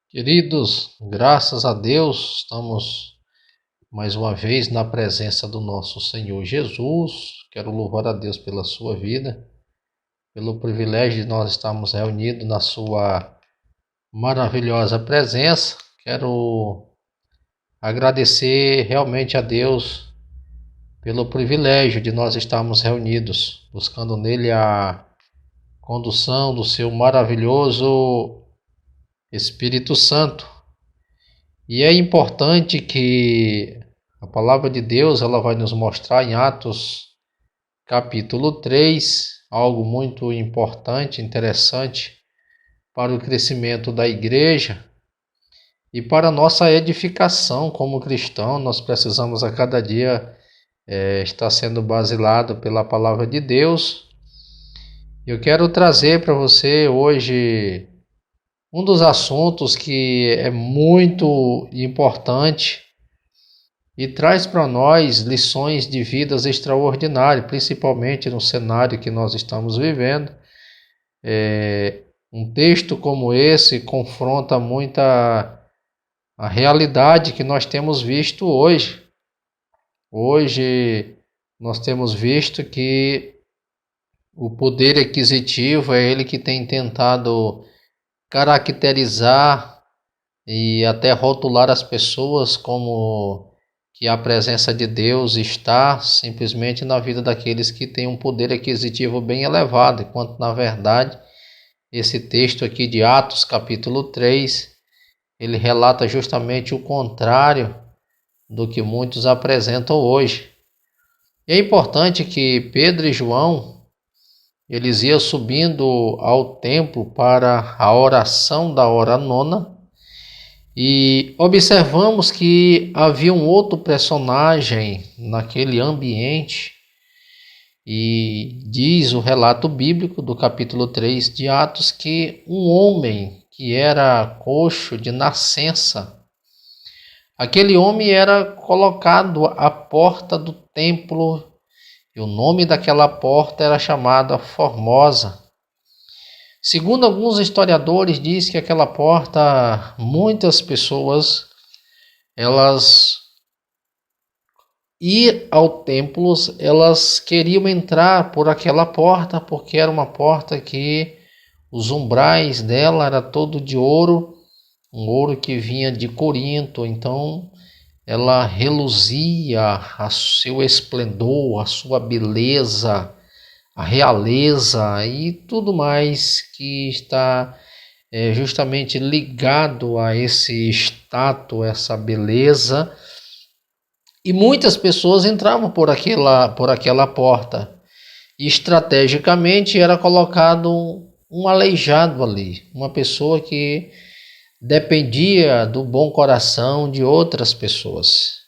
Queridos, graças a Deus, estamos mais uma vez na presença do nosso Senhor Jesus. Quero louvar a Deus pela sua vida, pelo privilégio de nós estarmos reunidos na sua maravilhosa presença. Quero agradecer realmente a Deus pelo privilégio de nós estarmos reunidos, buscando nele a condução do seu maravilhoso Espírito Santo. E é importante que a palavra de Deus ela vai nos mostrar em Atos capítulo 3 algo muito importante, interessante para o crescimento da igreja e para a nossa edificação como cristão. Nós precisamos a cada dia estar sendo basilado pela palavra de Deus. Eu quero trazer para você hoje um dos assuntos que é muito importante e traz para nós lições de vidas extraordinárias, principalmente no cenário que nós estamos vivendo. Um texto como esse confronta muito a realidade que nós temos visto hoje. Hoje nós temos visto que o poder aquisitivo é ele que tem tentado caracterizar e até rotular as pessoas como que a presença de Deus está simplesmente na vida daqueles que têm um poder aquisitivo bem elevado, enquanto na verdade esse texto aqui de Atos capítulo 3, ele relata justamente o contrário do que muitos apresentam hoje. E é importante que Pedro e João eles iam subindo ao templo para a oração da hora nona e observamos que havia um outro personagem naquele ambiente e diz o relato bíblico do capítulo 3 de Atos que um homem que era coxo de nascença, aquele homem era colocado à porta do templo. E o nome daquela porta era chamada Formosa. Segundo alguns historiadores, diz que aquela porta, muitas pessoas, elas ir ao templo, elas queriam entrar por aquela porta, porque era uma porta que os umbrais dela era todo de ouro, um ouro que vinha de Corinto, então ela reluzia a seu esplendor, a sua beleza, a realeza e tudo mais que está justamente ligado a esse status, essa beleza. E muitas pessoas entravam por aquela porta. E estrategicamente era colocado um aleijado ali, uma pessoa que dependia do bom coração de outras pessoas.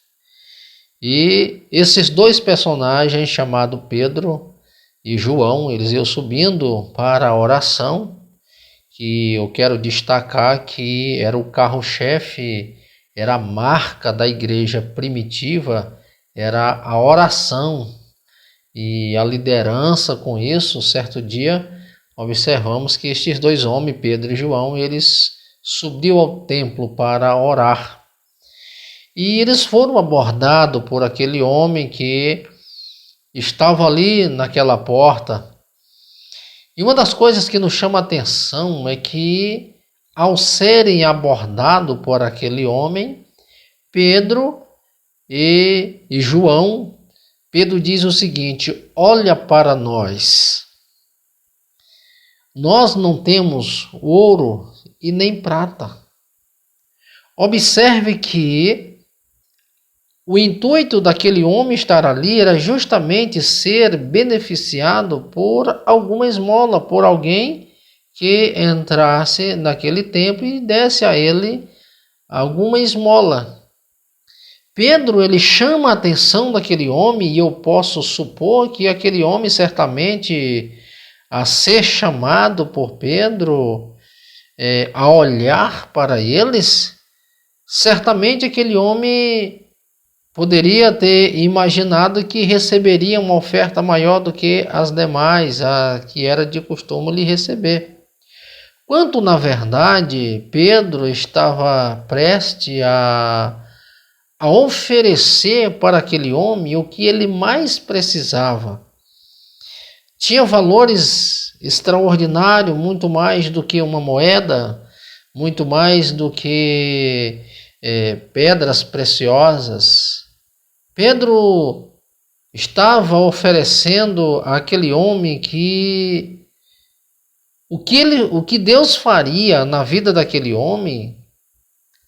E esses dois personagens, chamados Pedro e João, eles iam subindo para a oração, que eu quero destacar que era o carro-chefe, era a marca da igreja primitiva, era a oração e a liderança com isso. Certo dia observamos que estes dois homens, Pedro e João, eles subiu ao templo para orar. E eles foram abordados por aquele homem que estava ali naquela porta. E uma das coisas que nos chama a atenção é que, ao serem abordados por aquele homem, Pedro e João, Pedro diz o seguinte: olha para nós. Nós não temos ouro e nem prata. Observe que o intuito daquele homem estar ali era justamente ser beneficiado por alguma esmola, por alguém que entrasse naquele templo e desse a ele alguma esmola. Pedro, ele chama a atenção daquele homem e eu posso supor que aquele homem certamente, a ser chamado por Pedro, a olhar para eles, certamente aquele homem poderia ter imaginado que receberia uma oferta maior do que as demais, a que era de costume lhe receber. quanto, na verdade, Pedro estava prestes a oferecer para aquele homem o que ele mais precisava. Tinha valores extraordinários, muito mais do que uma moeda, muito mais do que pedras preciosas. Pedro estava oferecendo àquele homem que o que Deus faria na vida daquele homem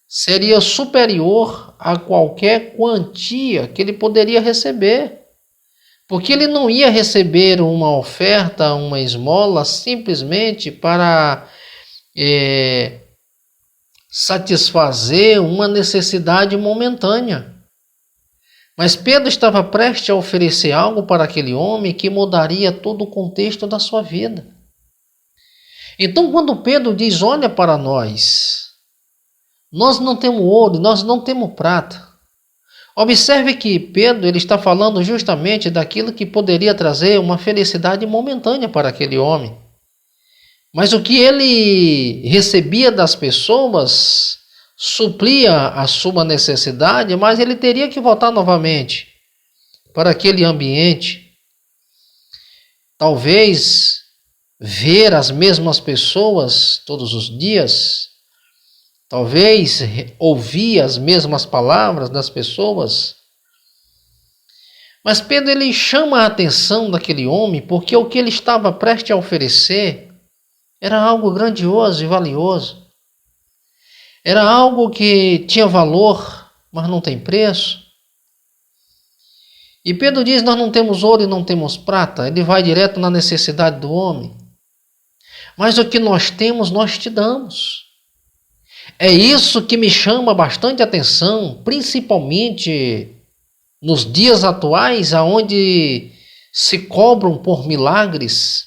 seria superior a qualquer quantia que ele poderia receber. Porque ele não ia receber uma oferta, uma esmola, simplesmente para satisfazer uma necessidade momentânea. Mas Pedro estava prestes a oferecer algo para aquele homem que mudaria todo o contexto da sua vida. Então, quando Pedro diz, olha para nós não temos ouro, nós não temos prata. Observe que Pedro ele está falando justamente daquilo que poderia trazer uma felicidade momentânea para aquele homem. Mas o que ele recebia das pessoas suplia a sua necessidade, mas ele teria que voltar novamente para aquele ambiente. Talvez ver as mesmas pessoas todos os dias, talvez ouvir as mesmas palavras das pessoas. Mas Pedro ele chama a atenção daquele homem porque o que ele estava prestes a oferecer era algo grandioso e valioso. Era algo que tinha valor, mas não tem preço. E Pedro diz, nós não temos ouro e não temos prata. Ele vai direto na necessidade do homem. Mas o que nós temos, nós te damos. É isso que me chama bastante atenção, principalmente nos dias atuais, onde se cobram por milagres,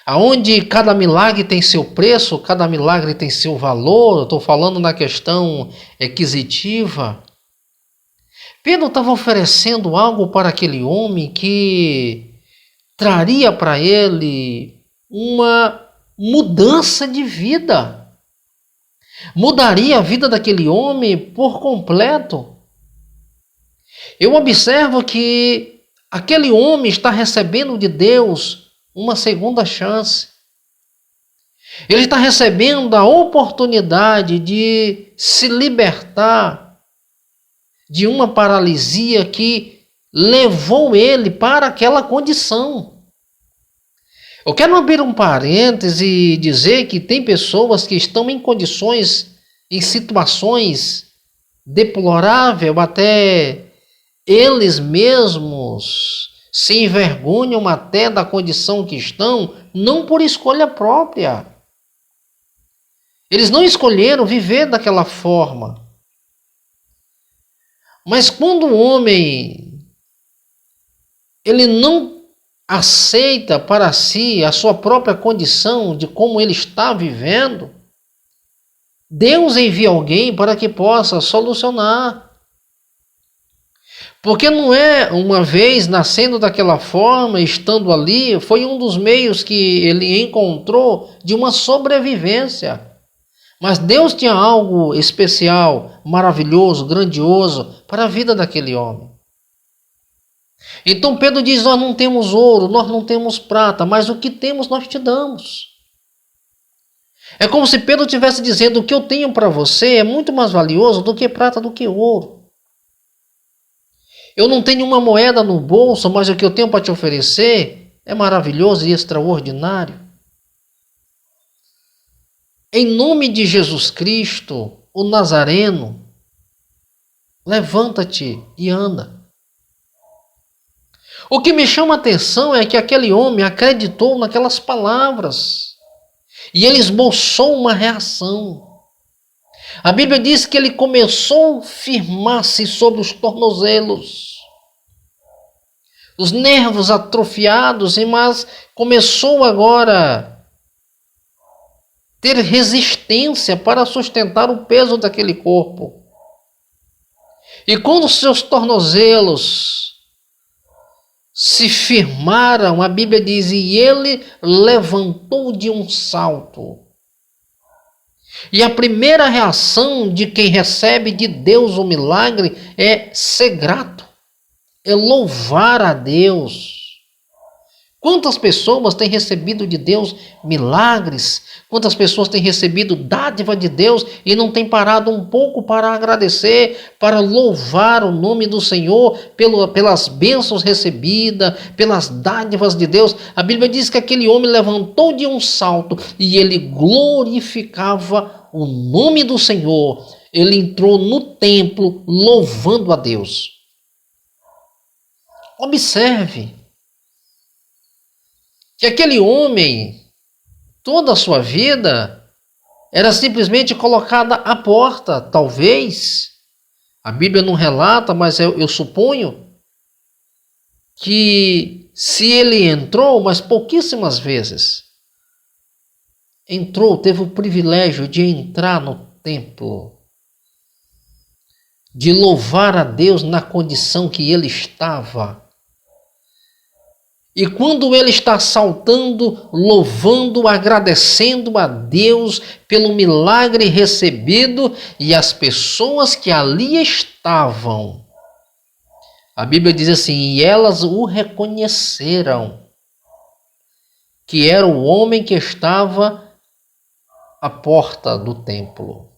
onde cada milagre tem seu preço, cada milagre tem seu valor. Eu estou falando na questão aquisitiva. Pedro estava oferecendo algo para aquele homem que traria para ele uma mudança de vida. Mudaria a vida daquele homem por completo. Eu observo que aquele homem está recebendo de Deus uma segunda chance. Ele está recebendo a oportunidade de se libertar de uma paralisia que levou ele para aquela condição. Eu quero abrir um parêntese e dizer que tem pessoas que estão em condições, em situações deploráveis, até eles mesmos se envergonham até da condição que estão, não por escolha própria. Eles não escolheram viver daquela forma. Mas quando o homem ele não aceita para si a sua própria condição de como ele está vivendo, Deus envia alguém para que possa solucionar. Porque não é uma vez nascendo daquela forma, estando ali, foi um dos meios que ele encontrou de uma sobrevivência. Mas Deus tinha algo especial, maravilhoso, grandioso para a vida daquele homem. Então Pedro diz, nós não temos ouro, nós não temos prata, mas o que temos nós te damos. É como se Pedro estivesse dizendo, o que eu tenho para você é muito mais valioso do que prata, do que ouro. Eu não tenho uma moeda no bolso, mas o que eu tenho para te oferecer é maravilhoso e extraordinário. Em nome de Jesus Cristo, o Nazareno, levanta-te e anda. O que me chama a atenção é que aquele homem acreditou naquelas palavras e ele esboçou uma reação. A Bíblia diz que ele começou a firmar-se sobre os tornozelos, os nervos atrofiados, mas começou agora ter resistência para sustentar o peso daquele corpo. E quando seus tornozelos se firmaram, a Bíblia diz, e ele levantou de um salto. E a primeira reação de quem recebe de Deus o milagre é ser grato, é louvar a Deus. Quantas pessoas têm recebido de Deus milagres? Quantas pessoas têm recebido dádiva de Deus e não têm parado um pouco para agradecer, para louvar o nome do Senhor pelas bênçãos recebidas, pelas dádivas de Deus? A Bíblia diz que aquele homem levantou de um salto e ele glorificava o nome do Senhor. Ele entrou no templo louvando a Deus. Observe que aquele homem, toda a sua vida, era simplesmente colocada à porta. Talvez, a Bíblia não relata, mas eu suponho que se ele entrou, mas pouquíssimas vezes, entrou, teve o privilégio de entrar no templo, de louvar a Deus na condição que ele estava. E quando ele está saltando, louvando, agradecendo a Deus pelo milagre recebido e as pessoas que ali estavam, a Bíblia diz assim, e elas o reconheceram, que era o homem que estava à porta do templo.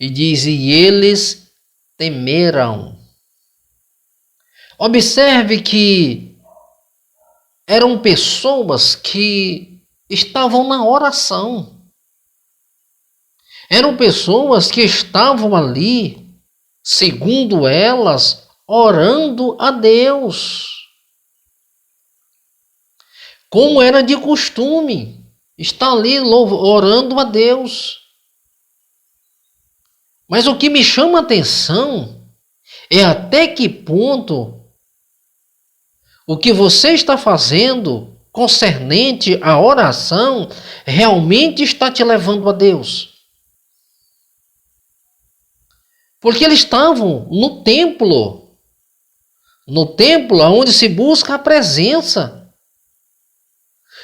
E diz, e eles temeram. Observe que eram pessoas que estavam na oração. Eram pessoas que estavam ali, segundo elas, orando a Deus. Como era de costume, estar ali orando a Deus. Mas o que me chama a atenção é até que ponto o que você está fazendo concernente à oração realmente está te levando a Deus. Porque eles estavam no templo onde se busca a presença.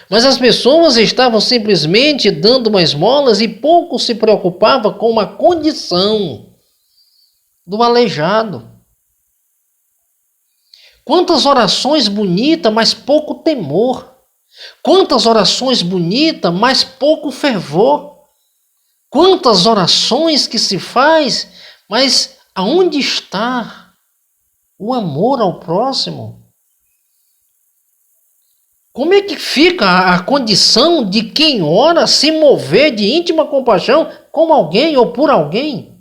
Mas as pessoas estavam simplesmente dando uma esmolas e pouco se preocupavam com a condição do aleijado. Quantas orações bonitas, mas pouco temor. Quantas orações bonitas, mas pouco fervor. Quantas orações que se faz, mas aonde está o amor ao próximo? Como é que fica a condição de quem ora se mover de íntima compaixão com alguém ou por alguém?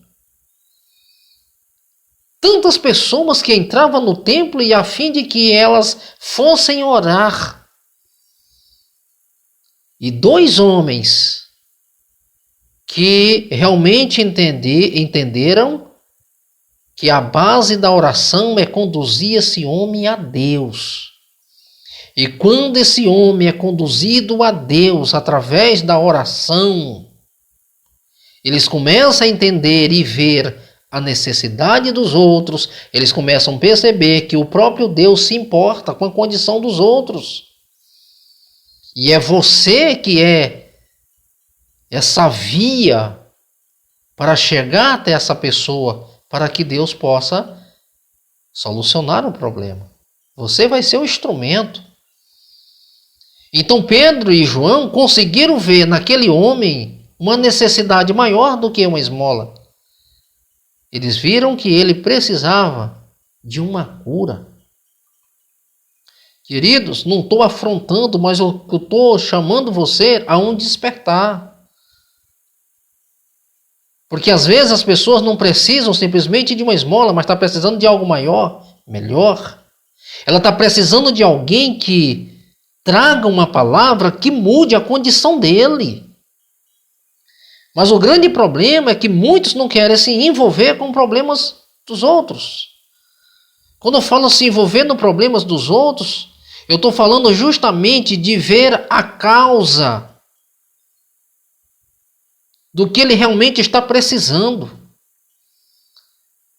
Tantas pessoas que entravam no templo e a fim de que elas fossem orar. E dois homens que realmente entenderam que a base da oração é conduzir esse homem a Deus. E quando esse homem é conduzido a Deus através da oração, eles começam a entender e ver a necessidade dos outros, eles começam a perceber que o próprio Deus se importa com a condição dos outros. E é você que é essa via para chegar até essa pessoa, para que Deus possa solucionar o problema. Você vai ser o instrumento. Então Pedro e João conseguiram ver naquele homem uma necessidade maior do que uma esmola. Eles viram que ele precisava de uma cura. Queridos, não estou afrontando, mas eu estou chamando você a um despertar. Porque às vezes as pessoas não precisam simplesmente de uma esmola, mas está precisando de algo maior, melhor. Ela está precisando de alguém que traga uma palavra que mude a condição dele. Mas o grande problema é que muitos não querem se envolver com problemas dos outros. Quando eu falo se envolver nos problemas dos outros, eu estou falando justamente de ver a causa do que ele realmente está precisando.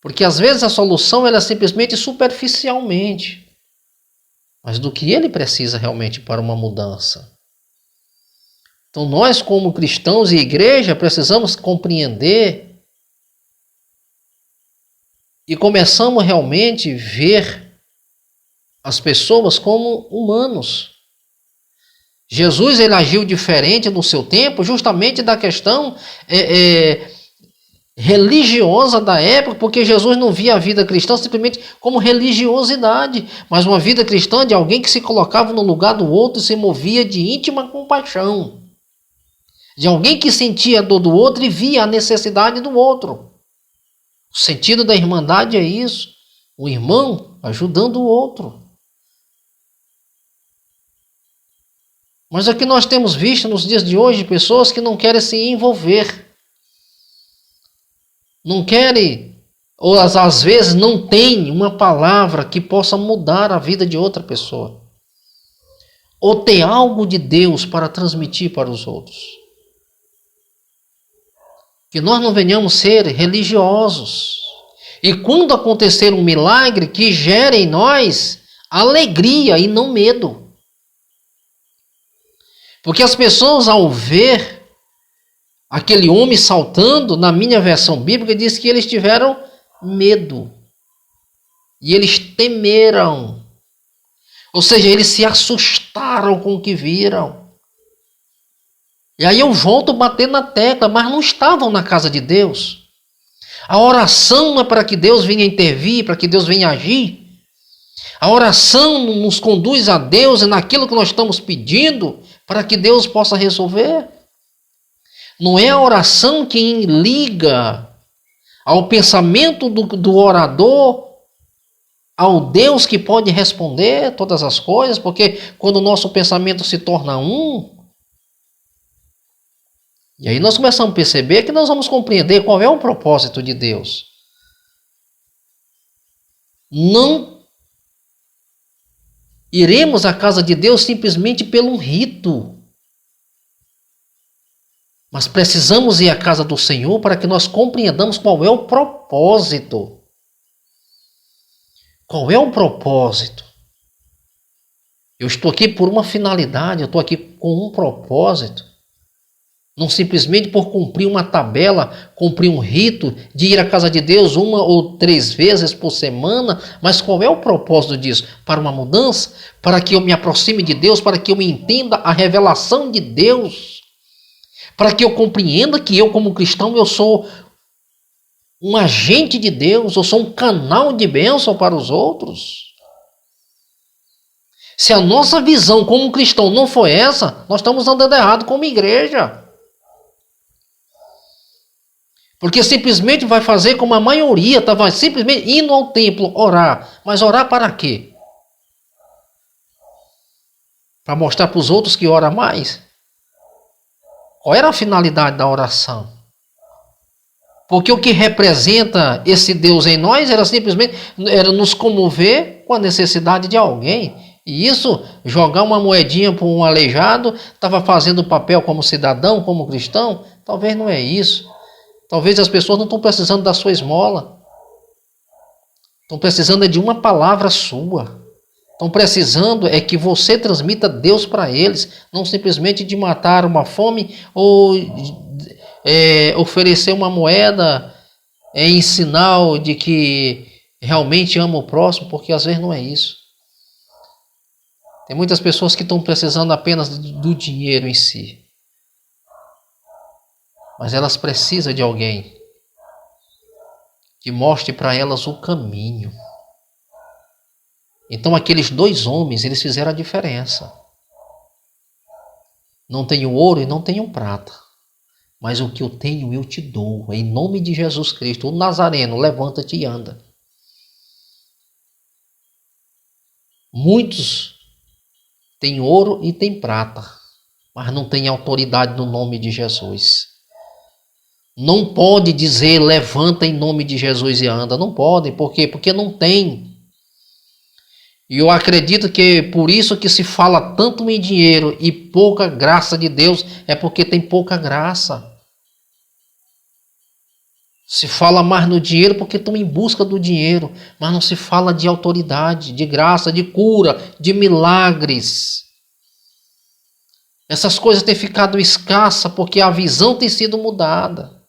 Porque às vezes a solução ela é simplesmente superficialmente, mas do que ele precisa realmente para uma mudança. Então nós, como cristãos e igreja, precisamos compreender e começamos realmente a ver as pessoas como humanos. Jesus ele agiu diferente no seu tempo, justamente da questão religiosa da época, porque Jesus não via a vida cristã simplesmente como religiosidade, mas uma vida cristã de alguém que se colocava no lugar do outro e se movia de íntima compaixão. De alguém que sentia a dor do outro e via a necessidade do outro. O sentido da irmandade é isso. O irmão ajudando o outro. Mas o que nós temos visto nos dias de hoje, pessoas que não querem se envolver. Não querem, ou às vezes não tem uma palavra que possa mudar a vida de outra pessoa. Ou ter algo de Deus para transmitir para os outros. Que nós não venhamos ser religiosos. E quando acontecer um milagre, que gere em nós alegria e não medo. Porque as pessoas, ao ver aquele homem saltando, na minha versão bíblica, diz que eles tiveram medo. E eles temeram. Ou seja, eles se assustaram com o que viram. E aí eu volto a bater na tecla, mas não estavam na casa de Deus. A oração não é para que Deus venha intervir, para que Deus venha agir. A oração nos conduz a Deus e naquilo que nós estamos pedindo, para que Deus possa resolver. Não é a oração que liga ao pensamento do orador, ao Deus que pode responder todas as coisas, porque quando o nosso pensamento se torna um, e aí nós começamos a perceber que nós vamos compreender qual é o propósito de Deus. Não iremos à casa de Deus simplesmente pelo rito. Mas precisamos ir à casa do Senhor para que nós compreendamos qual é o propósito. Qual é o propósito? Eu estou aqui por uma finalidade, eu estou aqui com um propósito. Não simplesmente por cumprir uma tabela, cumprir um rito de ir à casa de Deus 1 ou 3 vezes por semana. Mas qual é o propósito disso? Para uma mudança? Para que eu me aproxime de Deus? Para que eu entenda a revelação de Deus? Para que eu compreenda que eu, como cristão, eu sou um agente de Deus, eu sou um canal de bênção para os outros? Se a nossa visão como cristão não for essa, nós estamos andando errado como igreja. Porque simplesmente vai fazer como a maioria, vai simplesmente indo ao templo orar. Mas orar para quê? Para mostrar para os outros que ora mais? Qual era a finalidade da oração? Porque o que representa esse Deus em nós era simplesmente nos comover com a necessidade de alguém. E isso, jogar uma moedinha para um aleijado, estava fazendo o papel como cidadão, como cristão? Talvez não é isso. Talvez as pessoas não estão precisando da sua esmola. Estão precisando de uma palavra sua. Estão precisando é que você transmita Deus para eles. Não simplesmente de matar uma fome ou oferecer uma moeda em sinal de que realmente ama o próximo, porque às vezes não é isso. Tem muitas pessoas que estão precisando apenas do dinheiro em si. Mas elas precisam de alguém que mostre para elas o caminho. Então aqueles 2 homens, eles fizeram a diferença. Não tenho ouro e não tenho prata, mas o que eu tenho eu te dou. Em nome de Jesus Cristo, o Nazareno, levanta-te e anda. Muitos têm ouro e têm prata, mas não têm autoridade no nome de Jesus. Não pode dizer levanta em nome de Jesus e anda. Não pode. Por quê? Porque não tem. E eu acredito que por isso que se fala tanto em dinheiro e pouca graça de Deus, é porque tem pouca graça. Se fala mais no dinheiro porque estão em busca do dinheiro, mas não se fala de autoridade, de graça, de cura, de milagres. Essas coisas têm ficado escassas porque a visão tem sido mudada.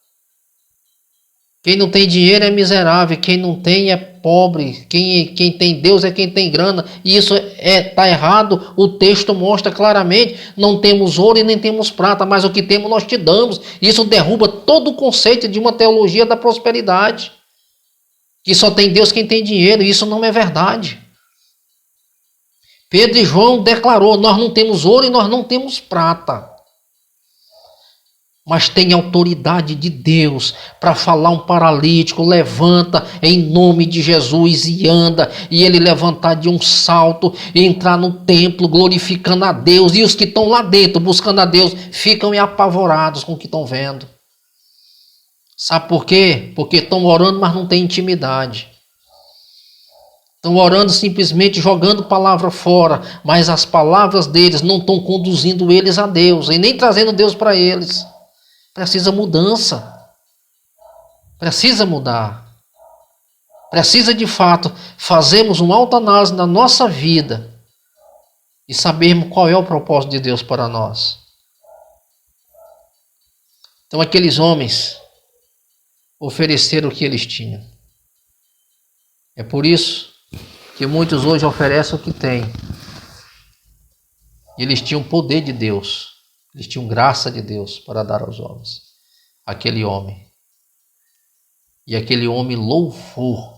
Quem não tem dinheiro é miserável, quem não tem é pobre, quem tem Deus é quem tem grana. E isso está errado, o texto mostra claramente, não temos ouro e nem temos prata, mas o que temos nós te damos. Isso derruba todo o conceito de uma teologia da prosperidade, que só tem Deus quem tem dinheiro, e isso não é verdade. Pedro e João declarou, nós não temos ouro e nós não temos prata, mas tem autoridade de Deus para falar um paralítico, levanta em nome de Jesus e anda, e ele levantar de um salto e entrar no templo glorificando a Deus, e os que estão lá dentro buscando a Deus ficam apavorados com o que estão vendo. Sabe por quê? Porque estão orando, mas não têm intimidade. Estão orando simplesmente jogando palavra fora, mas as palavras deles não estão conduzindo eles a Deus e nem trazendo Deus para eles. Precisa mudança. Precisa mudar. Precisa de fato fazermos uma autoanálise na nossa vida e sabermos qual é o propósito de Deus para nós. Então aqueles homens ofereceram o que eles tinham. É por isso que muitos hoje oferecem o que têm. Eles tinham poder de Deus. Eles tinham graça de Deus para dar aos homens. Aquele homem. E aquele homem louvou.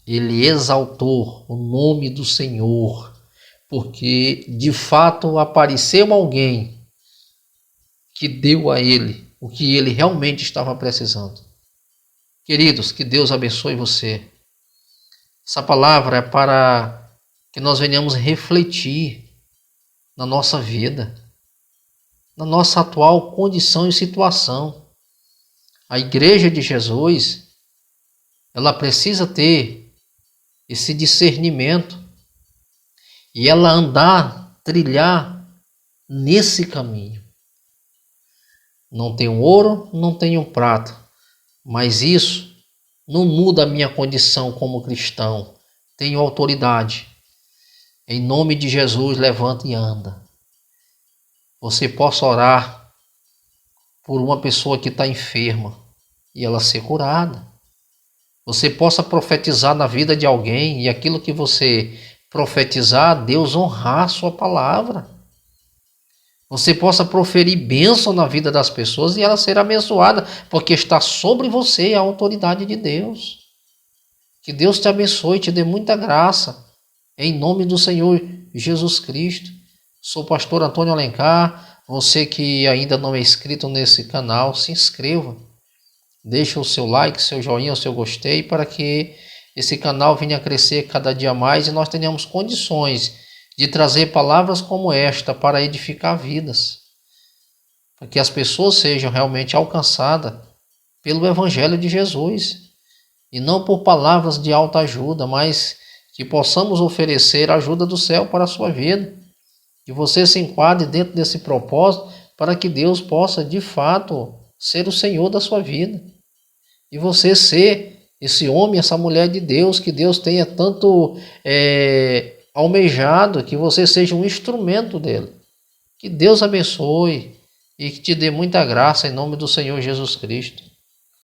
Ele exaltou o nome do Senhor. Porque de fato apareceu alguém que deu a ele o que ele realmente estava precisando. Queridos, que Deus abençoe você. Essa palavra é para que nós venhamos refletir na nossa vida, na nossa atual condição e situação. A igreja de Jesus, ela precisa ter esse discernimento e ela trilhar nesse caminho. Não tenho ouro, não tenho prata, mas isso não muda a minha condição como cristão. Tenho autoridade. Em nome de Jesus, levanta e anda. Você possa orar por uma pessoa que está enferma e ela ser curada. Você possa profetizar na vida de alguém e aquilo que você profetizar, Deus honrar a sua palavra. Você possa proferir bênção na vida das pessoas e ela ser abençoada, porque está sobre você a autoridade de Deus. Que Deus te abençoe e te dê muita graça, em nome do Senhor Jesus Cristo. Sou o pastor Antônio Alencar. Você que ainda não é inscrito nesse canal, se inscreva. Deixe o seu like, seu joinha, o seu gostei, para que esse canal venha a crescer cada dia mais e nós tenhamos condições de trazer palavras como esta para edificar vidas, para que as pessoas sejam realmente alcançadas pelo Evangelho de Jesus, e não por palavras de alta ajuda, mas que possamos oferecer a ajuda do céu para a sua vida, que você se enquadre dentro desse propósito, para que Deus possa de fato ser o Senhor da sua vida, e você ser esse homem, essa mulher de Deus, que Deus tenha tanto almejado, que você seja um instrumento dele. Que Deus abençoe e que te dê muita graça em nome do Senhor Jesus Cristo.